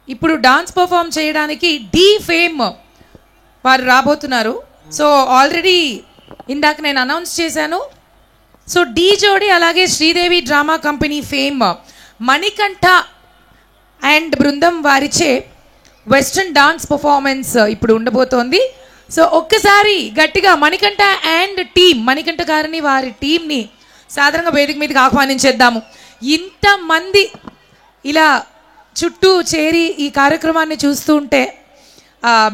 ఇప్పుడు dance perform చేయడానికి D fame వారు రాబోతున్నారు. సో ఆల్రెడీ ఇందాక నేను అనౌన్స్ చేశాను. సో డి జోడి అలాగే Sridevi drama company fame Manikanta and బృందం వారిచే వెస్ట్రన్ డాన్స్ పర్ఫార్మెన్స్ ఇప్పుడు ఉండబోతోంది. సో ఒక్కసారి గట్టిగా మణికంఠ అండ్ టీమ్, మణికంఠ గారిని వారి టీంని సాధారణంగా వేదిక మీదకి ఆహ్వానించేద్దాము. ఇంతమంది ఇలా చుట్టూ చేరి ఈ కార్యక్రమాన్ని చూస్తూ ఉంటే,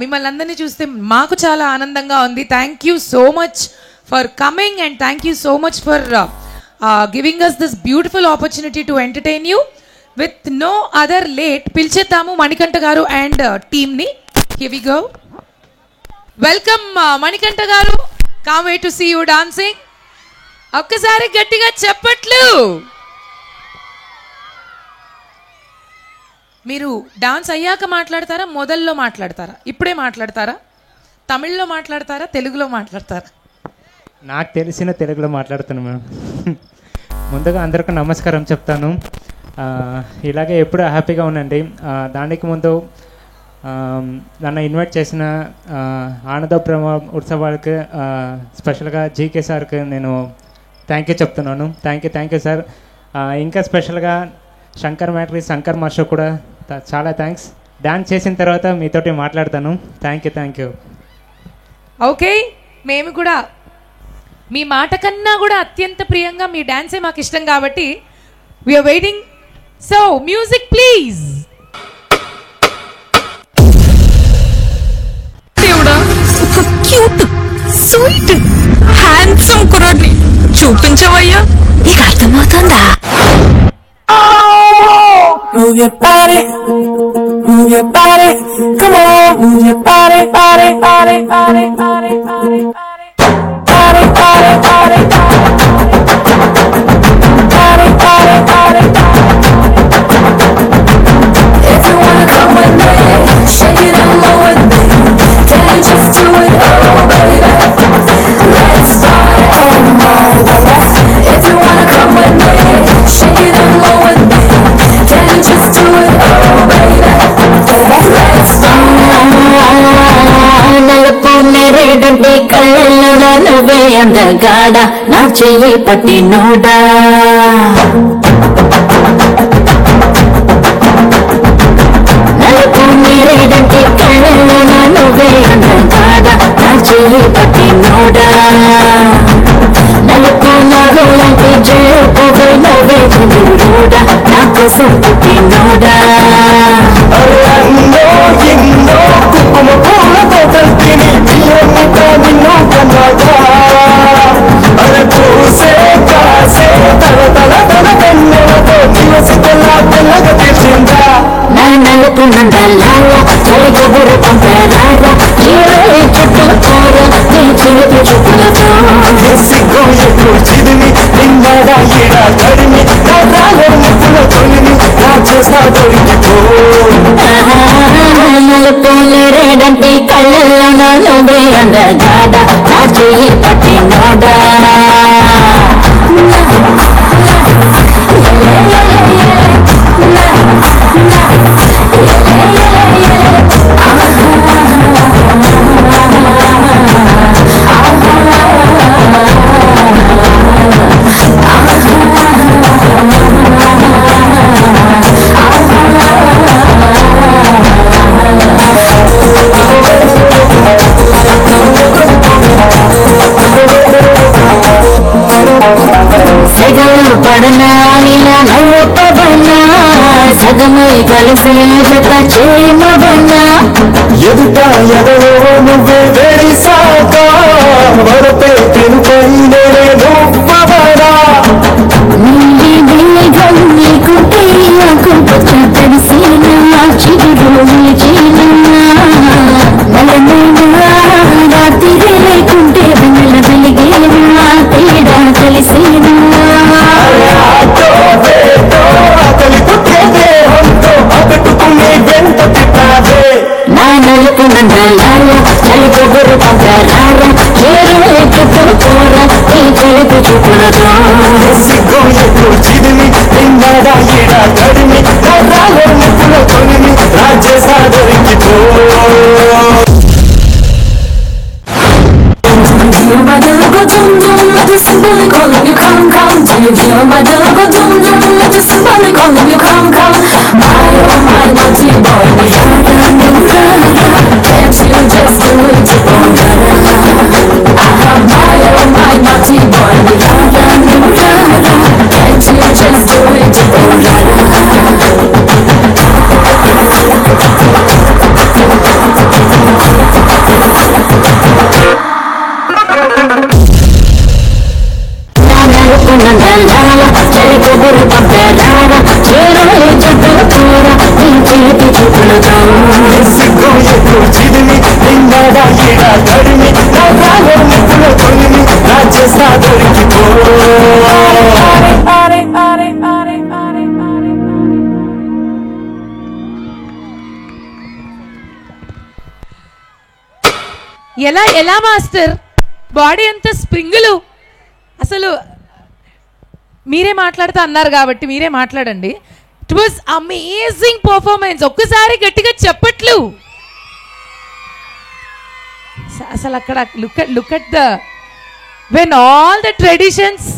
మిమ్మల్ని అందరినీ చూస్తే మాకు చాలా ఆనందంగా ఉంది. Thank you so much for coming and thank you so much for giving us this beautiful opportunity to entertain you. With no other late పిలిచేద్దాము మణికంఠ గారు అండ్ టీమ్ని. Here we go. Welcome Manikanta garu. Can't wait to see you dancing. ఒక్కసారి గట్టిగా చెప్పట్లు. మీరు dance అయ్యాక మాట్లాడతారా, మొదల్లో మాట్లాడతారా, ఇప్పుడే మాట్లాడతారా, తమిళ్లో మాట్లాడతారా, తెలుగులో మాట్లాడతారా? నాకు తెలిసిన తెలుగులో మాట్లాడుతాను మేడం. ముందుగా అందరికీ నమస్కారం చెప్తాను. ఇలాగే ఎప్పుడు హ్యాపీగా ఉండండి. దానికి ముందు నన్ను ఇన్వైట్ చేసిన ఆనంద బ్రహ్మ ఉత్సవాలకి స్పెషల్గా జీకే సార్కి నేను థ్యాంక్ యూ చెప్తున్నాను. Thank you sir. ఇంకా స్పెషల్గా శంకర్ మ్యాట్రీ శంకర్ మాస్టర్ కూడా చాలా థ్యాంక్స్. డాన్స్ చేసిన తర్వాత మీతోటి మాట్లాడతాను. Thank you. ఓకే, మేము కూడా మీ మాట కన్నా కూడా అత్యంత ప్రియంగా మీ డాన్సే మాకు ఇష్టం కాబట్టి we are waiting. So music please. Cute sweet handsome కుర్రాడిని చూపించవయ్యా. నీకు అర్థమవుతుందా? Move your body, move your body, come on, move your body, body, body, body, body, body, body, body, body, body, body, if you wanna come with me, shake it all over me, dance just do it, oh baby, let's start on my way. If you wanna come with me, shake it all over me. కళ్ళలో నువ్వే అందగాడ నా చెయ్యి పట్టి NUDA. నలుపు నేరేడంటే కళ్ళలో నువ్వే అందగాడ నా చెయ్యి పట్టి నోడా. నలుపు నాగులంటే జేపు నవ్వే చంద్రుడా నా కోసం పుట్టి నోడా. కుంకుమ పూలతో కలిపిని బియ్యంతో నిన్ను కన్నాగా. అరే పూసే కాసే తల తల తల కన్నెలతో దివసి తెల్లగా తీర్చిందా. నా నలుపు నందలాల తొలగబురు పంపరారా చుట్టూ కోర నీ చిలుపు చుట్టలతో సిగ్గు ఎక్కువ చిదిమి నిన్నడా ఈడా తడిమి నాలో ముక్కుల తొలిని నా చేస్తా దొరికిపో. నలుపులేరేడంటే కళ్ళల్లో నువ్వే అందగాడ నా చెయ్యి పట్టి నోడా. సగమై కలిసే జత చేమవన్నా. ఎదుట ఎదలో నువ్వే వేసాక వరపే తినుపై నువ్వవరా. నీలి మేఘం నీకుంటే కుంపచ్చ తడిసేనా చిగురు జీనా. నలమైనా రాత్రి లేకుంటే వెన్నెల వెలిగేనా తేడా తెలిసేనా. నా నలుపు నందలాల చలిగొబ్బరు పంపరారా చుట్టూ కోర నీ చలుపు చుట్టలతో సిగ్గు ఎక్కువ చిదిమి నిన్నడ hear my little go dum dum? Let the symbolic calling you come come. Do you hear my little go dum dum? Let the symbolic calling you come come. My oh my naughty boy, can't you just do it? My oh my naughty boy, can't you just do it? ఎలా ఎలా master body అంత స్ప్రింగులు అసలు మీరే మాట్లాడుతూ అన్నారు కాబట్టి మీరే మాట్లాడండి. It was amazing performance. ఒక్కసారి గట్టిగా చెప్పట్లు. అసలు అక్కడ look at the when all the traditions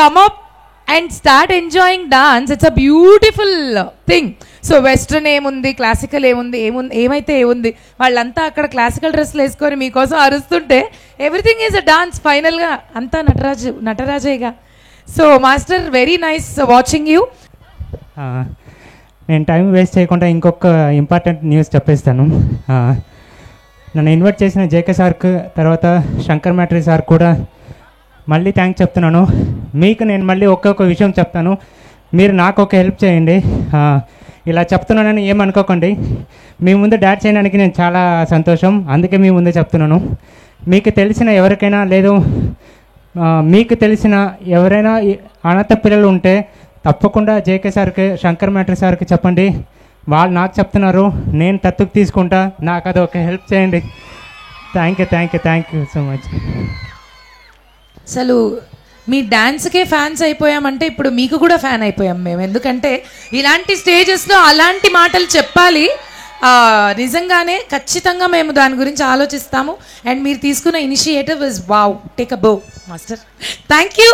come up and start enjoying dance. It's a beautiful thing. So western ఏముంది, క్లాసికల్ ఏముంది, ఏమైతే ఏముంది, వాళ్ళంతా అక్కడ క్లాసికల్ డ్రెస్లు వేసుకొని మీకోసం అరుస్తుంటే ఎవ్రీథింగ్ ఈజ్ అ డాన్స్ ఫైనల్గా. అంతా నటరాజేగా. So master very nice watching you. నేను టైం వేస్ట్ చేయకుండా ఇంకొక ఇంపార్టెంట్ న్యూస్ చెప్పేస్తాను. నన్ను ఇన్వైట్ చేసిన జేకే సార్కు, తర్వాత శంకర్ మ్యాట్రీ సార్ కూడా మళ్ళీ థ్యాంక్స్ చెప్తున్నాను. మీకు నేను మళ్ళీ ఒక్కొక్క విషయం చెప్తాను, మీరు నాకు ఒక హెల్ప్ చేయండి. ఇలా చెప్తున్నానని ఏమనుకోకండి, మీ ముందు డాన్స్ చేయడానికి నేను చాలా సంతోషం, అందుకే మీ ముందే చెప్తున్నాను. మీకు తెలిసిన ఎవరికైనా లేదు మీకు తెలిసిన ఎవరైనా అనాథ పిల్లలు ఉంటే తప్పకుండా జేకే సార్కి, శంకర్ మ్యాట్రీ సార్కి చెప్పండి. వాళ్ళు నాకు చెప్తున్నారు, నేను తత్తుకు తీసుకుంటా, నాకు అది ఒక హెల్ప్ చేయండి. Thank you so much. అసలు మీ డాన్స్కే ఫ్యాన్స్ అయిపోయామంటే ఇప్పుడు మీకు కూడా ఫ్యాన్ అయిపోయాం మేము. ఎందుకంటే ఇలాంటి స్టేజెస్లో అలాంటి మాటలు చెప్పాలి. నిజంగానే ఖచ్చితంగా మేము దాని గురించి ఆలోచిస్తాము. అండ్ మీరు తీసుకున్న initiative is wow, take a బో మాస్టర్. Thank you.